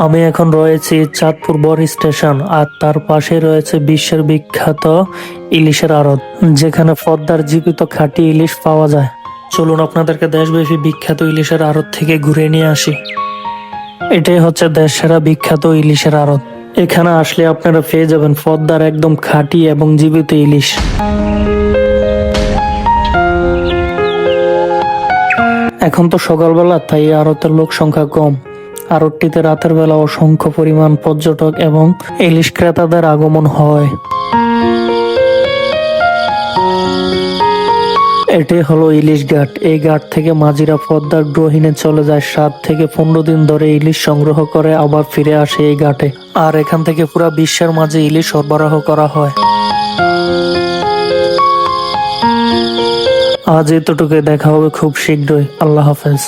আমি এখন রয়েছি চাঁদপুর বর স্টেশন, আর তার পাশে রয়েছে বিশ্বের বিখ্যাত ইলিশের আড়ত, যেখানে পদ্মার জীবিত খাঁটি ইলিশ পাওয়া যায়। চলুন আপনাদেরকে দেশব্যাপী বিখ্যাত ইলিশের আড়ত থেকে ঘুরে নিয়ে আসি। এটাই হচ্ছে দেশ সেরা বিখ্যাত ইলিশের আড়ত। এখানে আসলে আপনারা পেয়ে যাবেন পদ্মার একদম খাঁটি এবং জীবিত ইলিশ। এখন তো সকালবেলা, তাই এই আড়তের লোক সংখ্যা কম। আড়তটিতে রাতের বেলা অসংখ্য পরিমাণ পর্যটক এবং ইলিশ ক্রেতাদের আগমন হয়। এটাই হলো ইলিশ ঘাট। এই ঘাট থেকে মাঝিরা পদ্মার ড্রোহিনে চলে যায়, 7 থেকে 15 দিন ধরে ইলিশ সংগ্রহ করে আবার ফিরে আসে এই ঘাটে। আর এখান থেকে পুরা বিশ্বের মাঝে ইলিশ সরবরাহ করা হয়। আজ এতটুকু, দেখা হবে খুব শীঘ্রই। আল্লাহ হাফেজ।